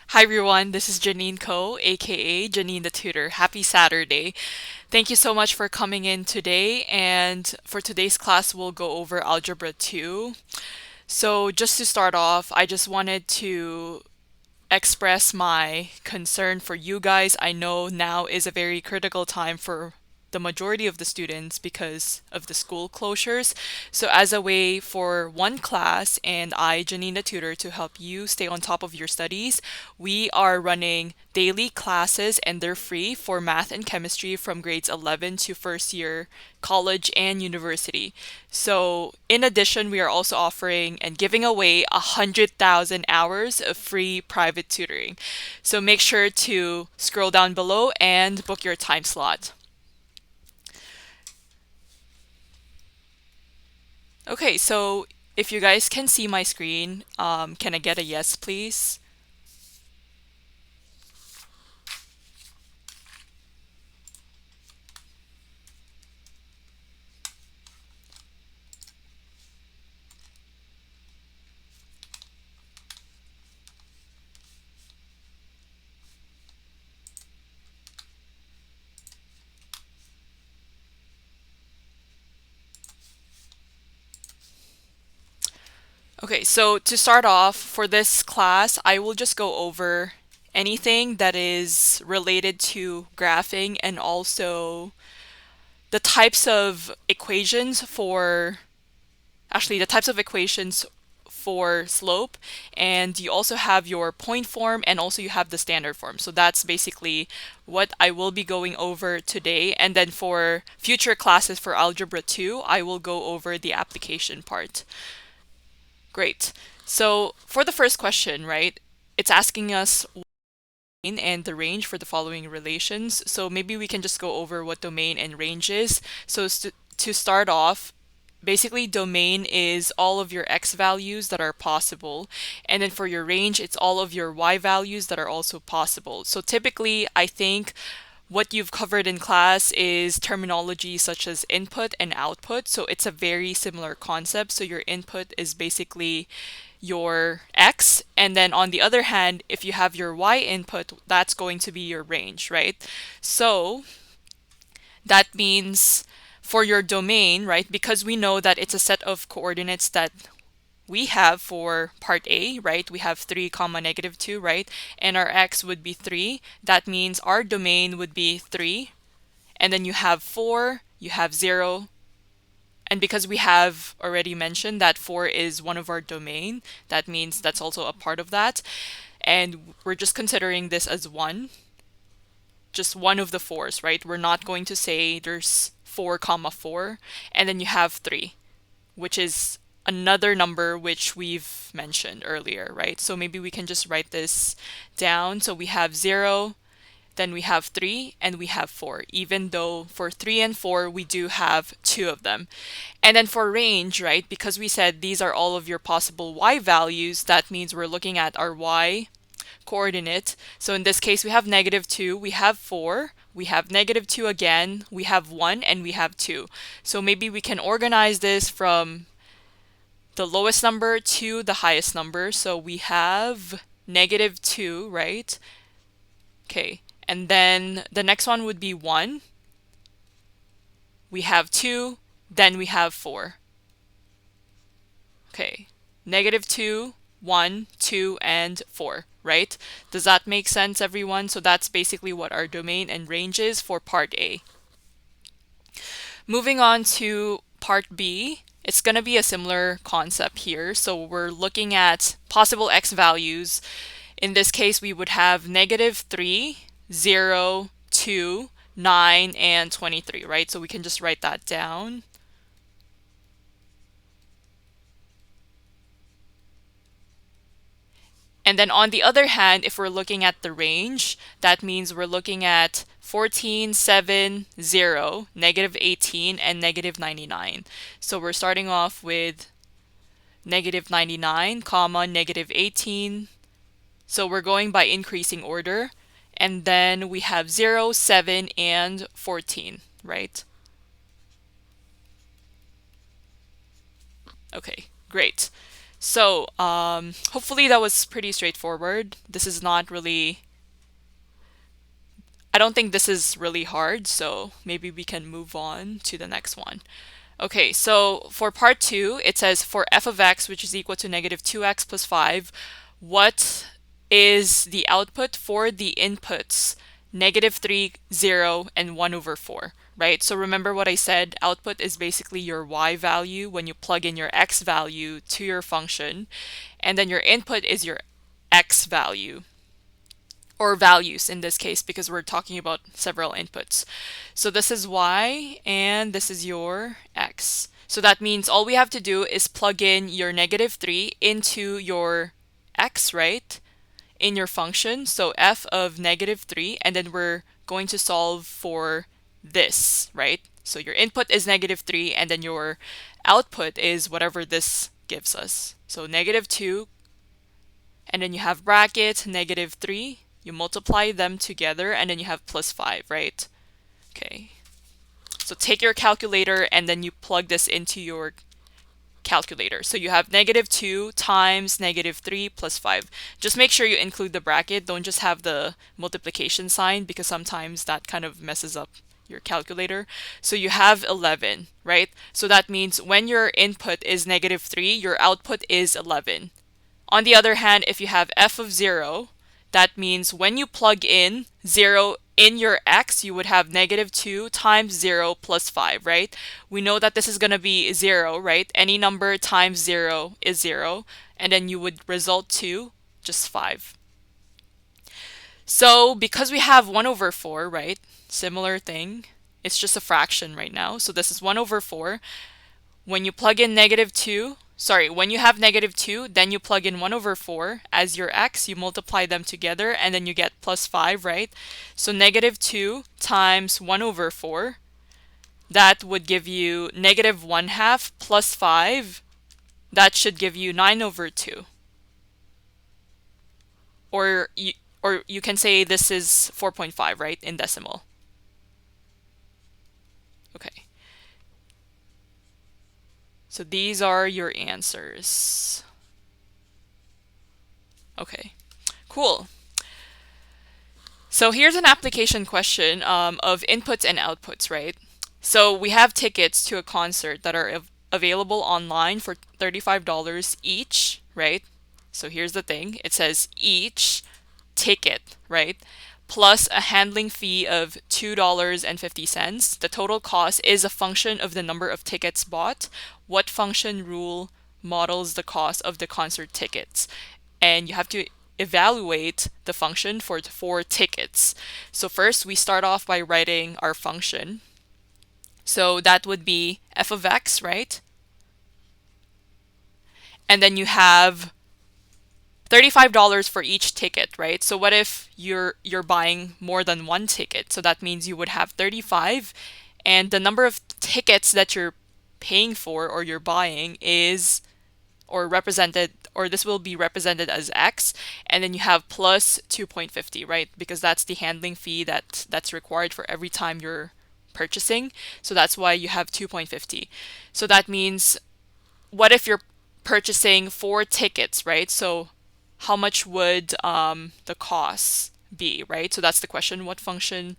Hi everyone, this is Janine Ko, aka Janine the Tutor. Happy Saturday. Thank you so much for coming in today. And for today's class, we'll go over Algebra 2. So, just to start off, I just wanted to express my concern for you guys. I know now is a very critical time for the majority of the students because of the school closures. So, as a way for one class and I, Janine the tutor, to help you stay on top of your studies, we are running daily classes and they're free for math and chemistry from grades 11 to first year college and university. So, in addition, we are also offering and giving away 100,000 hours of free private tutoring. So, make sure to scroll down below and book your time slot. Okay, so if you guys can see my screen, can I get a yes, please? Okay, so to start off, for this class, I will just go over anything that is related to graphing and also the types of equations for the types of equations for slope, and you also have your point form and also you have the standard form. So that's basically what I will be going over today. And then for future classes for Algebra 2, I will go over the application part. Great. So for the first question, right, it's asking us domain and the range for the following relations. So maybe we can just go over what domain and range is. So to start off, basically domain is all of your x values that are possible. And then for your range, it's all of your y values that are also possible. So typically, I think what you've covered in class is terminology such as input and output. So it's a very similar concept. So your input is basically your x. And then on the other hand, if you have your y input, that's going to be your range, right? So that means for your domain, right, because we know that it's a set of coordinates that we have for part A, right? We have 3 comma negative 2, right? And our x would be 3. That means our domain would be 3. And then you have 4, you have 0. And because we have already mentioned that 4 is one of our domain, that means that's also a part of that. And we're just considering this as 1, just one of the fours, right? We're not going to say there's 4 comma 4. And then you have 3, which is another number which we've mentioned earlier, right? So maybe we can just write this down. So we have 0, then we have 3, and we have 4, even though for 3 and 4, we do have 2 of them. And then for range, right, because we said these are all of your possible y values, that means we're looking at our y coordinate. So in this case, we have negative 2, we have 4, we have negative 2 again, we have 1, and we have 2. So maybe we can organize this from the lowest number to the highest number. So we have negative 2, right? Okay. And then the next one would be 1. We have 2. Then we have 4. Okay. Negative 2, 1, 2, and 4, right? Does that make sense, everyone? So that's basically what our domain and range is for part A. Moving on to part B, it's going to be a similar concept here. So we're looking at possible x values. In this case, we would have negative 3, 0, 2, 9, and 23, right? So we can just write that down. And then on the other hand, if we're looking at the range, that means we're looking at 14, 7, 0, negative 18, and negative 99. So we're starting off with negative 99, comma, negative 18. So we're going by increasing order. And then we have 0, 7, and 14, right? Okay, great. So hopefully that was pretty straightforward. This is not really, I don't think this is really hard, so maybe we can move on to the next one. Okay, so for part two, it says for f of x, which is equal to negative 2x plus 5, what is the output for the inputs negative 3, 0, and 1 over 4, right? So remember what I said, output is basically your y value when you plug in your x value to your function, and then your input is your x value, or values in this case, because we're talking about several inputs. So this is y and this is your x. So that means all we have to do is plug in your negative 3 into your x, right? In your function. So f of negative 3, and then we're going to solve for this, right? So your input is negative 3, and then your output is whatever this gives us. So negative 2, and then you have bracket negative 3. You multiply them together, and then you have plus 5, right? Okay. So take your calculator, and then you plug this into your calculator. So you have negative 2 times negative 3 plus 5. Just make sure you include the bracket. Don't just have the multiplication sign, because sometimes that kind of messes up your calculator. So you have 11, right? So that means when your input is negative 3, your output is 11. On the other hand, if you have f of 0, that means when you plug in 0 in your x, you would have negative 2 times 0 plus 5, right? We know that this is going to be 0, right? Any number times 0 is 0, and then you would result to just 5. So because we have 1 over 4, right? Similar thing. It's just a fraction right now. So this is 1 over 4. When you plug in negative 2, when you have negative 2, then you plug in 1 over 4 as your x, you multiply them together, and then you get plus 5, right? So negative 2 times 1 over 4, that would give you negative 1/2 plus 5. That should give you 9 over 2. Or you can say this is 4.5, right, in decimal. Okay. So these are your answers. Okay, cool. So here's an application question of inputs and outputs, right? So we have tickets to a concert that are available online for $35 each, right? So here's the thing. It says each ticket, right? Plus a handling fee of $2.50. The total cost is a function of the number of tickets bought. What function rule models the cost of the concert tickets? And you have to evaluate the function for 4 tickets. So first, we start off by writing our function. So that would be f of x, right? And then you have $35 for each ticket, right? So what if you're buying more than one ticket? So that means you would have 35, and the number of tickets that you're paying for or you're buying is, or represented, or this will be represented as x, and then you have plus 2.50, right? Because that's the handling fee that's required for every time you're purchasing. So that's why you have 2.50. So that means, what if you're purchasing 4 tickets, right? So how much would the cost be, right? So that's the question. What function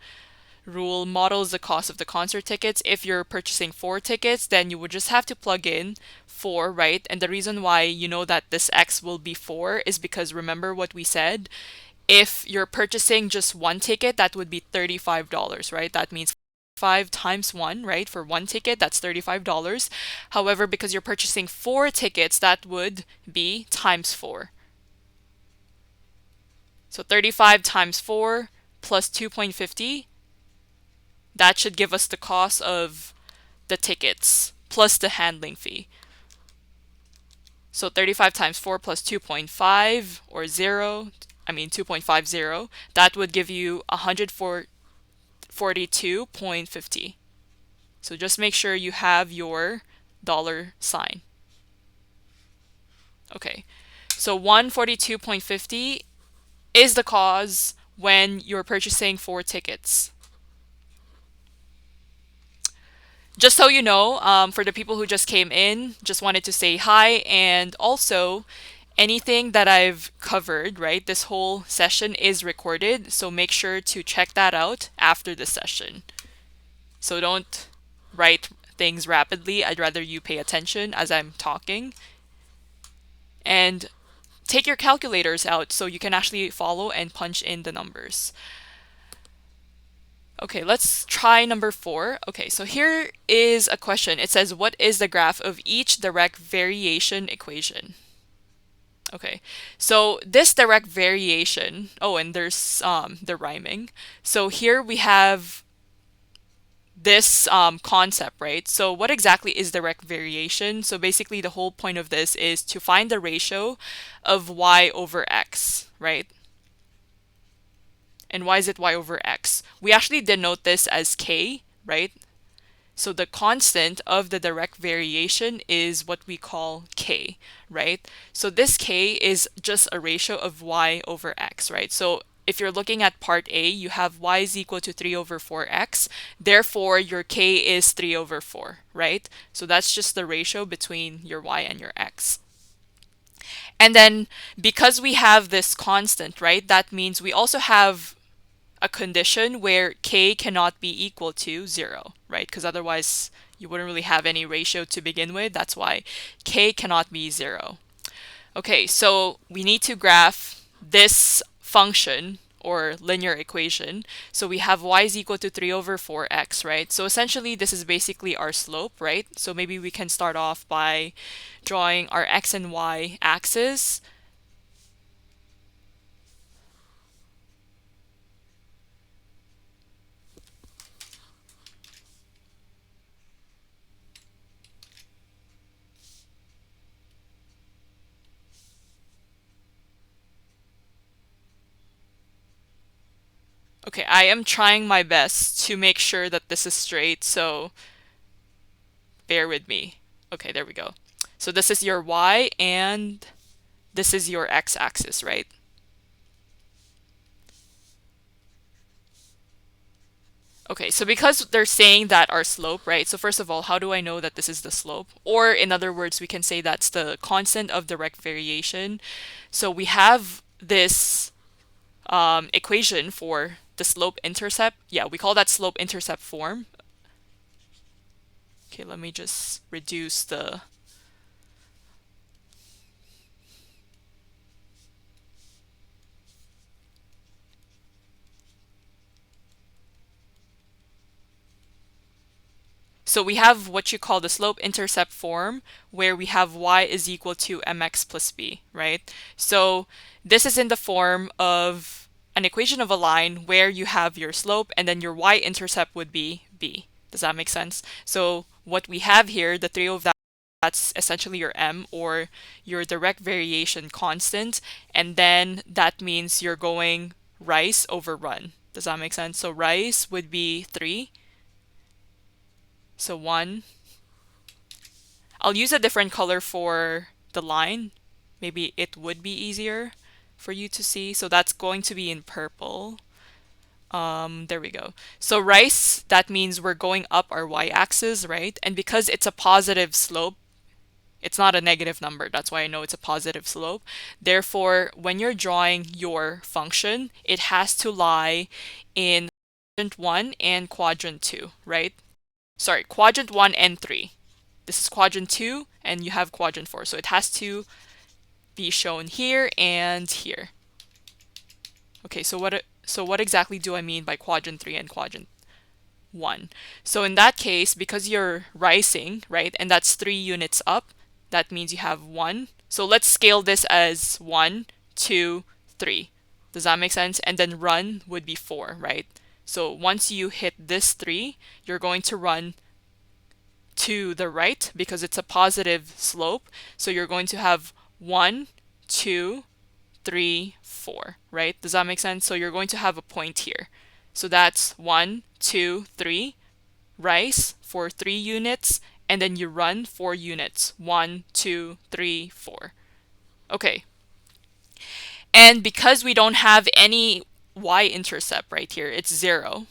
rule models the cost of the concert tickets? If you're purchasing 4 tickets, then you would just have to plug in 4, right? And the reason why you know that this x will be 4 is because remember what we said. If you're purchasing just 1 ticket, that would be $35, right? That means 5 times 1, right? For 1 ticket, that's $35. However, because you're purchasing 4 tickets, that would be times 4. So 35 times 4 plus 2.50, that should give us the cost of the tickets plus the handling fee. So 35 times 4 plus 2.5, or 2.50, that would give you 142.50. So just make sure you have your dollar sign. Okay, so 142.50 is the cost when you're purchasing 4 tickets. Just so you know, for the people who just came in, just wanted to say hi. And also, anything that I've covered, right, this whole session is recorded. So make sure to check that out after the session. So don't write things rapidly. I'd rather you pay attention as I'm talking. And take your calculators out so you can actually follow and punch in the numbers. Okay, let's try number 4. Okay, so here is a question. It says, what is the graph of each direct variation equation? Okay, so this direct variation, oh, and there's the rhyming. So here we have this concept, right? So what exactly is direct variation? So basically the whole point of this is to find the ratio of y over x, right? And why is it y over x? We actually denote this as k, right? So the constant of the direct variation is what we call k, right? So this k is just a ratio of y over x, right? So if you're looking at part A, you have y is equal to 3 over 4x. Therefore, your k is 3 over 4, right? So that's just the ratio between your y and your x. And then because we have this constant, right, that means we also have a condition where k cannot be equal to 0, right? Because otherwise you wouldn't really have any ratio to begin with. That's why k cannot be 0. Okay, so we need to graph this function or linear equation. So we have y is equal to 3 over 4x, right? So essentially this is basically our slope, right? So maybe we can start off by drawing our x and y axis. Okay, I am trying my best to make sure that this is straight, so bear with me. Okay, there we go. So this is your y and this is your x-axis, right? Okay, so because they're saying that our slope, right? So first of all, how do I know that this is the slope? Or in other words, we can say that's the constant of direct variation. So we have this equation for the slope-intercept. Yeah, we call that slope-intercept form. Okay, let me just reduce the... So we have what you call the slope-intercept form, where we have y is equal to mx plus b, right? So this is in the form of an equation of a line where you have your slope and then your y-intercept would be b. Does that make sense? So what we have here, the three of that, that's essentially your m or your direct variation constant. And then that means you're going rice over run. Does that make sense? So rice would be 3. So 1. I'll use a different color for the line. Maybe it would be easier for you to see. So that's going to be in purple. There we go. So rice, that means we're going up our y-axis, right? And because it's a positive slope, it's not a negative number. That's why I know it's a positive slope. Therefore, when you're drawing your function, it has to lie in quadrant 1 and quadrant 2, right? Sorry, quadrant 1 and 3. This is quadrant 2 and you have quadrant 4. So it has to be shown here and here. Okay, so what exactly do I mean by quadrant 3 and quadrant 1? So in that case, because you're rising, right, and that's 3 units up, that means you have 1. So let's scale this as 1, 2, 3. Does that make sense? And then run would be 4, right? So once you hit this 3, you're going to run to the right because it's a positive slope. So you're going to have 1, 2, 3, 4, right? Does that make sense? So you're going to have a point here. So that's 1, 2, 3, rice for 3 units, and then you run 4 units. 1, 2, 3, 4. Okay. And because we don't have any y-intercept right here, it's 0.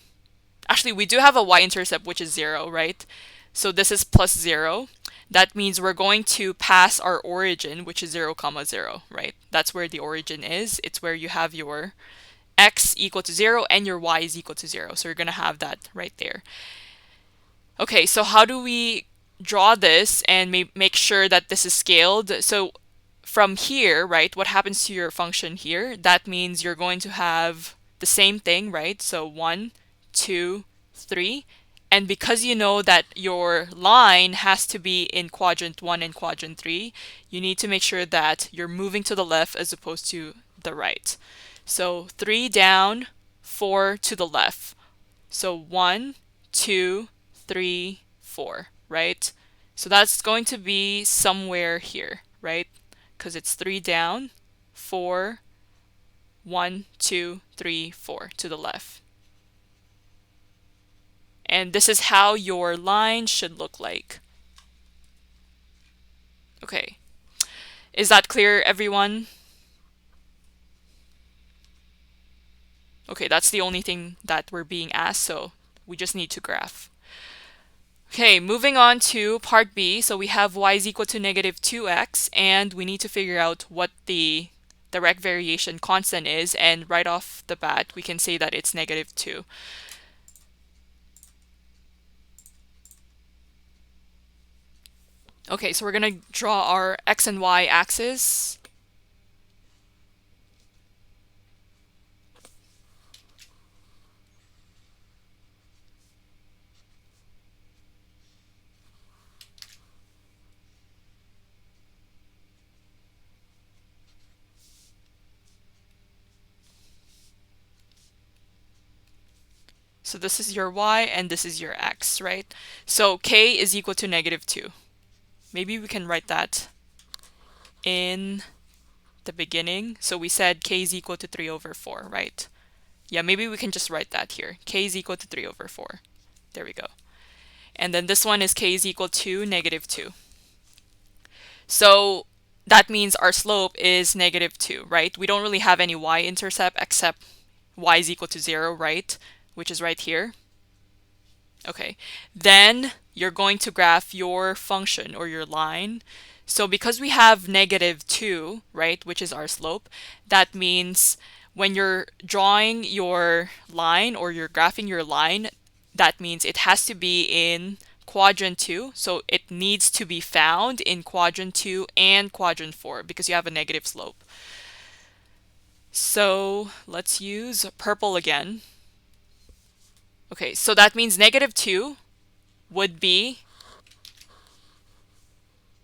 Actually, we do have a y-intercept, which is 0, right? So this is plus 0. That means we're going to pass our origin, which is 0, comma 0, right? That's where the origin is. It's where you have your x equal to 0 and your y is equal to 0. So you're going to have that right there. Okay, so how do we draw this and make sure that this is scaled? So from here, right, what happens to your function here? That means you're going to have the same thing, right? So 1, 2, 3. And because you know that your line has to be in quadrant 1 and quadrant 3, you need to make sure that you're moving to the left as opposed to the right. So 3 down, 4 to the left. So 1, 2, 3, 4, right? So that's going to be somewhere here, right? Because it's 3 down, 4, 1, 2, 3, 4 to the left. And this is how your line should look like. Okay. Is that clear, everyone? Okay, that's the only thing that we're being asked, so we just need to graph. Okay, moving on to part B. So we have y is equal to negative 2x, and we need to figure out what the direct variation constant is, and right off the bat, we can say that it's negative 2. Okay, so we're going to draw our x and y axis. So this is your y and this is your x, right? So k is equal to negative 2. Maybe we can write that in the beginning. So we said k is equal to 3 over 4, right? Yeah, maybe we can just write that here. K is equal to 3 over 4. There we go. And then this one is k is equal to negative 2. So that means our slope is negative 2, right? We don't really have any y-intercept except y is equal to 0, right? Which is right here. Okay, then you're going to graph your function or your line. So because we have negative 2, right, which is our slope, that means when you're drawing your line or you're graphing your line, that means it has to be in quadrant 2. So it needs to be found in quadrant 2 and quadrant 4 because you have a negative slope. So let's use purple again. Okay, so that means negative 2 would be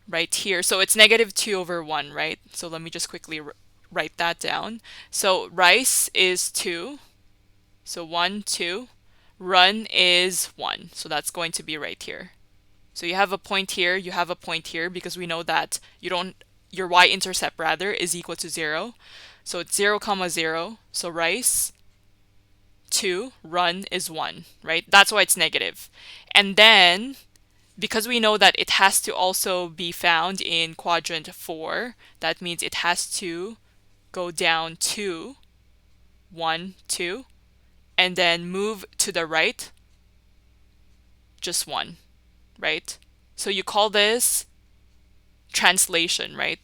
right here. So it's negative 2 over 1, right? So let me just quickly write that down. So rice is 2. So 1, 2. Run is 1. So that's going to be right here. So you have a point here, you have a point here because we know that your y-intercept rather is equal to 0. So it's 0, comma 0. So rice 2, run is 1, right? That's why it's negative. And then because we know that it has to also be found in quadrant 4, that means it has to go down 2, 1, 2, and then move to the right, just 1, right? So you call this translation, right?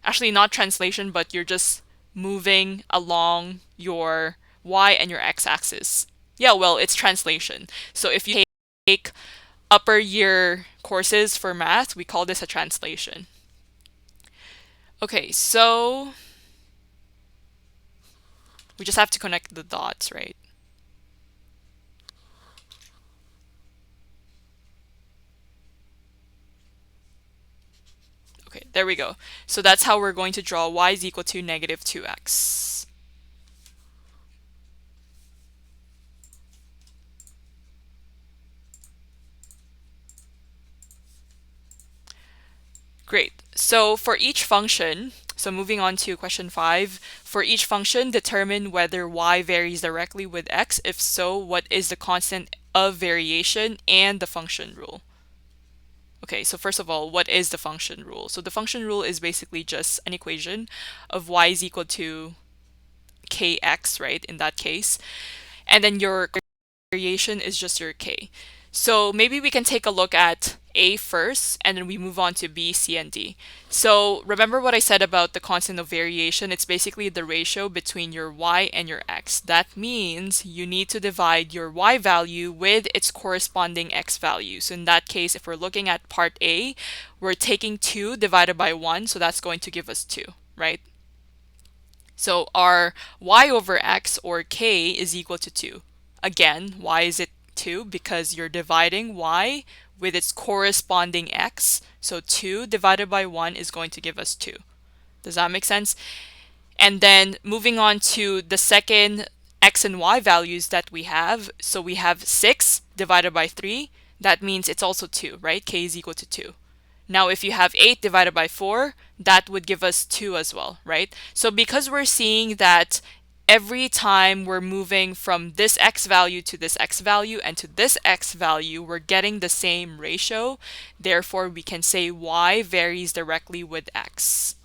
Actually, not translation, but you're just moving along your y and your x-axis. Yeah, well, it's translation. So if you take upper year courses for math, we call this a translation. Okay, so we just have to connect the dots, right? Okay, there we go. So that's how we're going to draw y is equal to negative 2x. Great. So for each function, so moving on to question 5, for each function, determine whether y varies directly with x. If so, what is the constant of variation and the function rule? Okay, so first of all, what is the function rule? So the function rule is basically just an equation of y is equal to kx, right, in that case. And then your variation is just your k. So maybe we can take a look at A first, and then we move on to B, C, and D. So remember what I said about the constant of variation? It's basically the ratio between your y and your x. That means you need to divide your y value with its corresponding x value. So in that case, if we're looking at part A, we're taking 2 divided by 1, so that's going to give us 2, right? So our y over x, or k, is equal to 2. Again, why is it 2? Because you're dividing y with its corresponding x. So 2 divided by 1 is going to give us 2. Does that make sense? And then moving on to the second x and y values that we have. So we have 6 divided by 3. That means it's also 2, right? K is equal to 2. Now, if you have 8 divided by 4, that would give us 2 as well, right? So because we're seeing that every time we're moving from this x value to this x value and to this x value, we're getting the same ratio. Therefore, we can say y varies directly with x.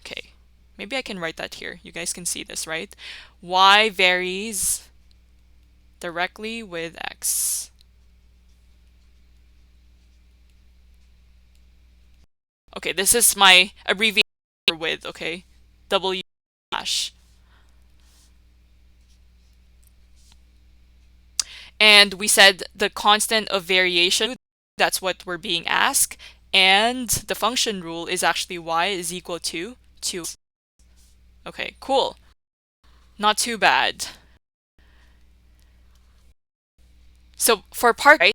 Okay, maybe I can write that here. You guys can see this, right? Y varies directly with x. Okay, this is my abbreviation for with, okay? W dash. And we said the constant of variation, that's what we're being asked. And the function rule is actually y is equal to 2. Okay, cool. Not too bad. So for part right,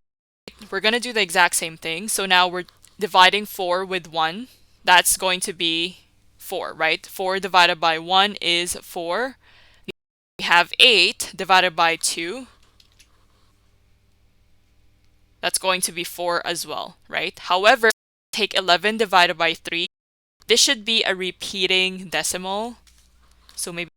we're going to do the exact same thing. So now we're dividing 4 with 1. That's going to be 4, right? 4 divided by 1 is 4. We have 8 divided by 2. That's going to be 4 as well, right? However, take 11 divided by 3. This should be a repeating decimal. So maybe